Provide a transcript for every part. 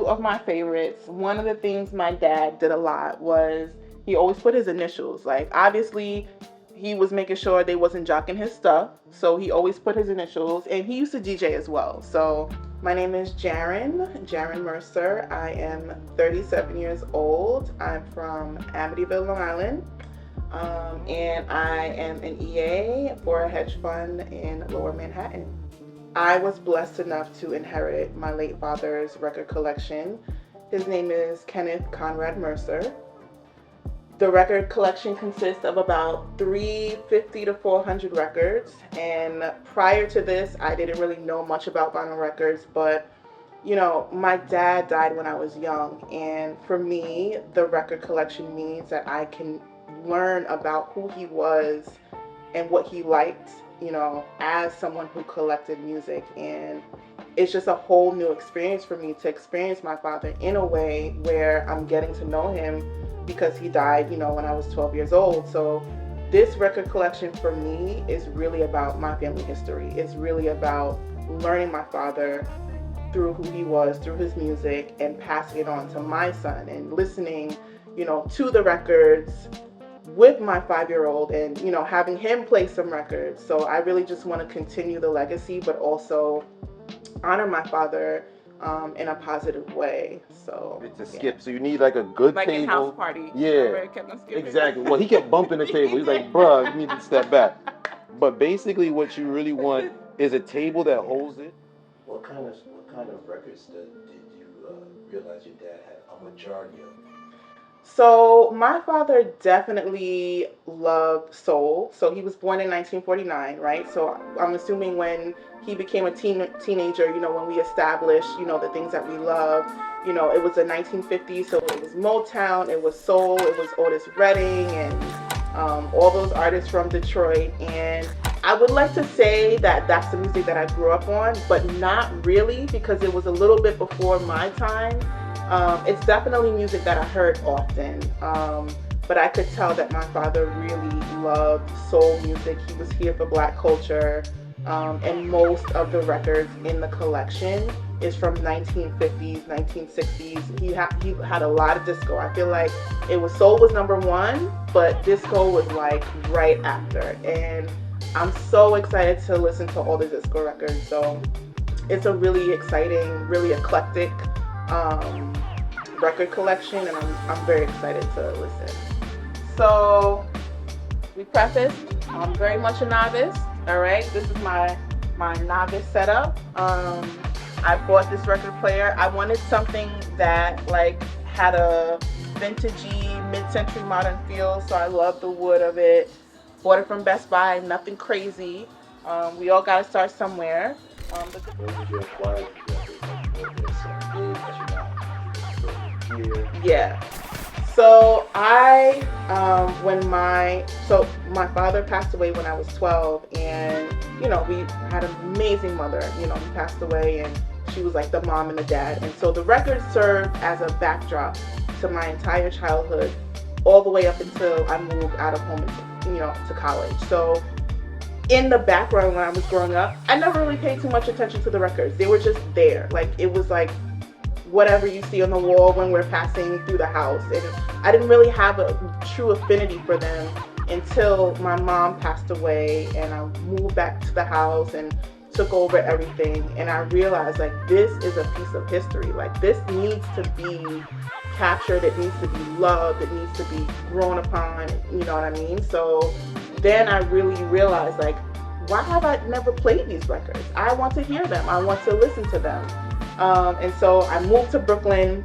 of my favorites. One of the things my dad did a lot was he always put his initials. Like, obviously, he was making sure they wasn't jocking his stuff, so he always put his initials, and he used to DJ as well. So my name is Jarryn Mercer. I am 37 years old. I'm from Amityville, Long Island, and I am an EA for a hedge fund in Lower Manhattan. I was blessed enough to inherit my late father's record collection. His name is Kenneth Conrad Mercer. The record collection consists of about 350 to 400 records. And prior to this, I didn't really know much about vinyl records, but my dad died when I was young. And for me, the record collection means that I can learn about who he was and what he liked, as someone who collected music. And it's just a whole new experience for me to experience my father in a way where I'm getting to know him, because he died, when I was 12 years old. So this record collection for me is really about my family history. It's really about learning my father through who he was, through his music, and passing it on to my son and listening, to the records with my 5-year-old, and, having him play some records. So I really just want to continue the legacy, but also honor my father in a positive way. So it's a skip. So you need like a good like table. Like in house party. Yeah. Exactly. Well, he kept bumping the table. He's like, bruh, you need to step back. But basically what you really want is a table that holds it. What kind of records did you realize your dad had a majority of? So my father definitely loved soul. So he was born in 1949, right? So I'm assuming when he became a teenager, when we established, the things that we love, it was the 1950s. So it was Motown, it was soul, it was Otis Redding, and all those artists from Detroit. And I would like to say that that's the music that I grew up on, but not really, because it was a little bit before my time. It's definitely music that I heard often, but I could tell that my father really loved soul music. He was here for Black culture, and most of the records in the collection is from 1950s, 1960s. He had a lot of disco. I feel like it was soul was number one, but disco was like right after. And I'm so excited to listen to all the disco records. So it's a really exciting, really eclectic record collection, and I'm very excited to listen. So we prefaced, I'm very much a novice. All right, this is my novice setup. I bought this record player. I wanted something that like had a vintagey, mid-century modern feel, so I love the wood of it. Bought it from Best Buy, nothing crazy. We all gotta start somewhere. Yeah. So when my father passed away when I was 12, and we had an amazing mother. He passed away, and she was like the mom and the dad. And so the record served as a backdrop to my entire childhood, all the way up until I moved out of home, to college. So in the background when I was growing up, I never really paid too much attention to the records. They were just there. Like, it was like whatever you see on the wall when we're passing through the house. And I didn't really have a true affinity for them until my mom passed away, and I moved back to the house and took over everything. And I realized, like, this is a piece of history. Like, this needs to be captured. It needs to be loved. It needs to be grown upon. You know what I mean? So then I really realized, like, why have I never played these records? I want to hear them. I want to listen to them. And so I moved to Brooklyn,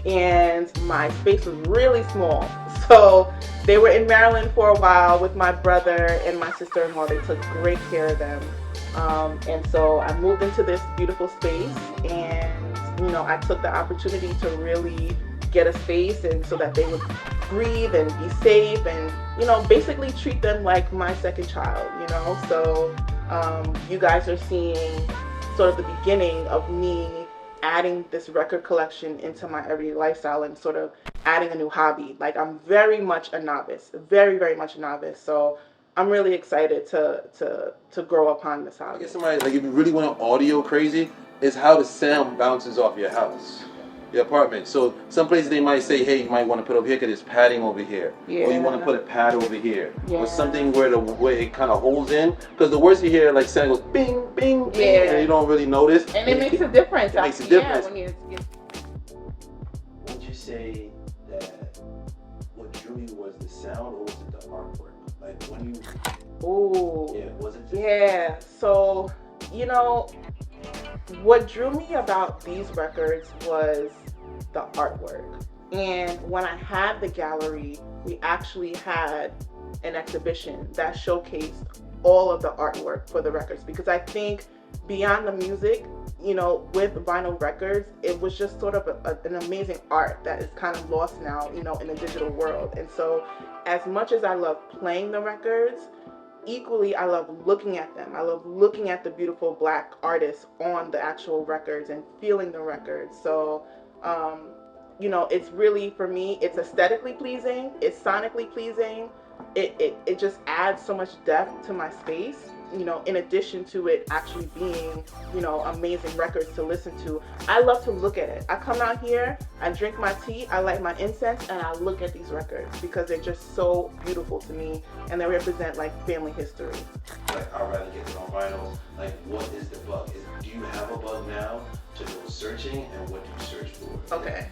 and my space was really small. So they were in Maryland for a while with my brother and my sister-in-law. They took great care of them. And so I moved into this beautiful space, and, I took the opportunity to really get a space, and so that they would breathe and be safe, and, basically treat them like my second child, So you guys are seeing sort of the beginning of me adding this record collection into my everyday lifestyle, and sort of adding a new hobby. Like, I'm very much a novice, very, very much a novice. So I'm really excited to grow upon this hobby. I guess somebody, like, if you really want to audio crazy, is how the sound bounces off your house. Your apartment. So some places they might say, hey, you might want to put over here because there's padding over here. Yeah. Or you want to put a pad over here. Yeah. Or something where it kind of holds in. Because the worst you hear, like sound goes bing, bing, bing, Yeah. and you don't really notice. And it makes a difference. It makes a difference. Yeah, Would you say that what drew you was the sound or was it the artwork? Like when you... Ooh. Yeah, was it just... Yeah. So, you know, what drew me about these records was the artwork. And when I had the gallery, we actually had an exhibition that showcased all of the artwork for the records, because I think beyond the music, you know, with vinyl records, it was just sort of an amazing art that is kind of lost now, you know, in the digital world. And so as much as I love playing the records, equally I love looking at them. I love looking at the beautiful Black artists on the actual records and feeling the records. So you know, it's really, for me, it's aesthetically pleasing, it's sonically pleasing, it just adds so much depth to my space, you know, in addition to it actually being, you know, amazing records to listen to. I love to look at it. I come out here, I drink my tea, I light my incense, and I look at these records because they're just so beautiful to me, and they represent like family history. Like, I'd rather get it on vinyl. Like, what is the bug? Do you have a bug now to go searching, and what do you search for? Okay.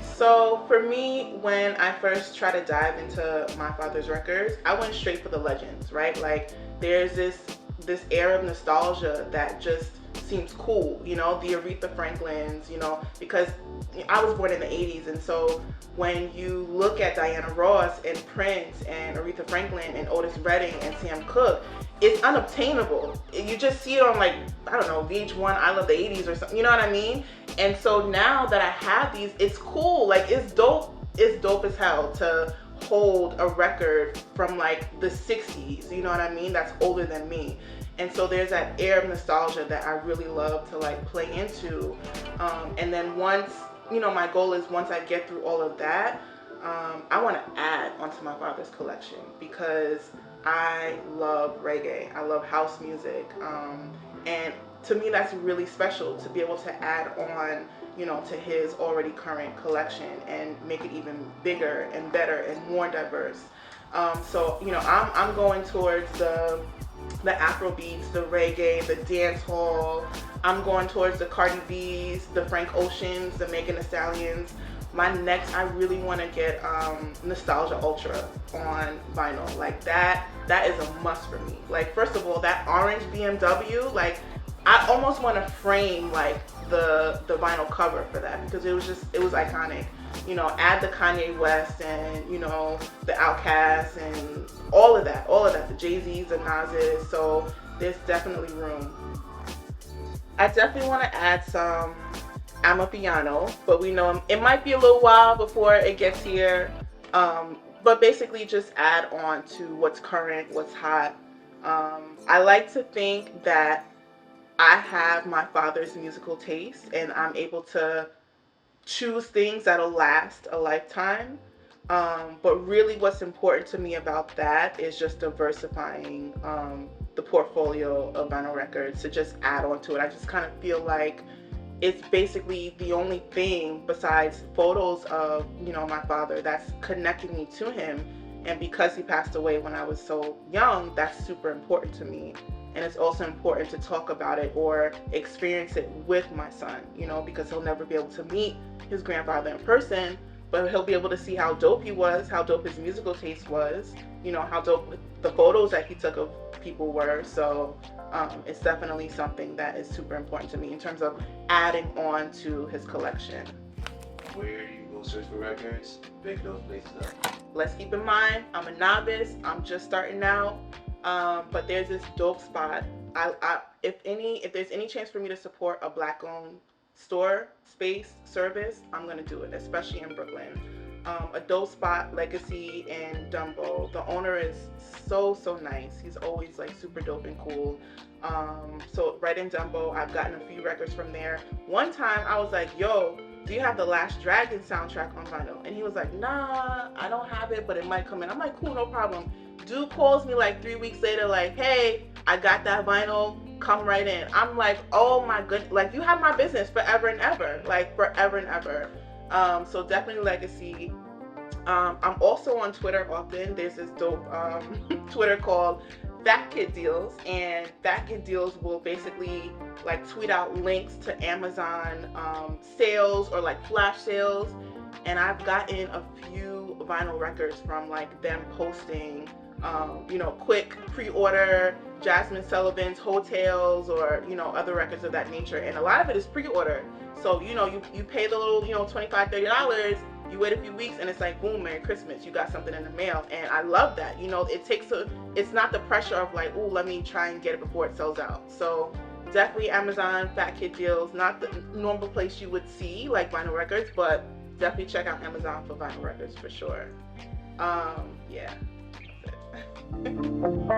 So for me, when I first tried to dive into my father's records, I went straight for the legends, right? Like, there's this air of nostalgia that just seems cool, you know, the Aretha Franklins, you know, because I was born in the 80s, and so when you look at Diana Ross and Prince and Aretha Franklin and Otis Redding and Sam Cooke, it's unobtainable. You just see it on, like, I don't know, VH1, I Love the 80s or something, you know what I mean? And so now that I have these, it's cool, like, it's dope as hell to hold a record from like the 60s, you know what I mean, that's older than me. And so there's that air of nostalgia that I really love to like play into. And then once, you know, my goal is once I get through all of that, I want to add onto my father's collection, because I love reggae, I love house music, and to me that's really special to be able to add on, you know, to his already current collection and make it even bigger and better and more diverse. So, you know, I'm going towards the Afro beats, the reggae, the dance hall. I'm going towards the Cardi B's, the Frank Oceans, the Megan Thee Stallions. My next, I really want to get Nostalgia Ultra on vinyl. Like that is a must for me. Like, first of all, that orange BMW, like, I almost want to frame like the vinyl cover for that, because it was iconic. You know, add the Kanye West and, you know, the Outkast and all of that, the Jay-Z's, the Nas's. So there's definitely room. I definitely want to add some Amapiano, but we know it might be a little while before it gets here. But basically just add on to what's current, what's hot. I like to think that I have my father's musical taste, and I'm able to choose things that'll last a lifetime. But really what's important to me about that is just diversifying the portfolio of vinyl records, to just add on to it. I just kind of feel like it's basically the only thing besides photos of, you know, my father that's connecting me to him. And because he passed away when I was so young, that's super important to me. And it's also important to talk about it or experience it with my son, you know, because he'll never be able to meet his grandfather in person, but he'll be able to see how dope he was, how dope his musical taste was, you know, how dope the photos that he took of people were. So it's definitely something that is super important to me in terms of adding on to his collection. Where do you go search for records? Pick those places up. Let's keep in mind, I'm a novice, I'm just starting out. But there's this dope spot. If there's any chance for me to support a Black-owned store, space, service, I'm gonna do it, especially in Brooklyn. A dope spot, Legacy in Dumbo. The owner is so nice. He's always like super dope and cool. So right in Dumbo, I've gotten a few records from there. One time I was like, yo, do you have the Last Dragon soundtrack on vinyl? And he was like, nah, I don't have it, but it might come in. I'm like, cool, no problem. dude calls me like 3 weeks later, like, hey, I got that vinyl, come right in. I'm like, oh my goodness, like, you have my business forever and ever, like, forever and ever. So definitely legacy. I'm also on Twitter often. There's this dope Twitter called Fat Kid Deals, and Fat Kid Deals will basically like tweet out links to Amazon sales or like flash sales, and I've gotten a few vinyl records from like them posting quick pre-order Jasmine Sullivan's Hotels, or other records of that nature, and a lot of it is pre-order. So you pay the little $25-$30, you wait a few weeks, and it's like, boom, Merry Christmas, you got something in the mail. And I love that. It's not the pressure of like, oh, let me try and get it before it sells out. So definitely Amazon, Fat Kid Deals, not the normal place you would see like vinyl records, but definitely check out Amazon for vinyl records for sure. Yeah, that's it.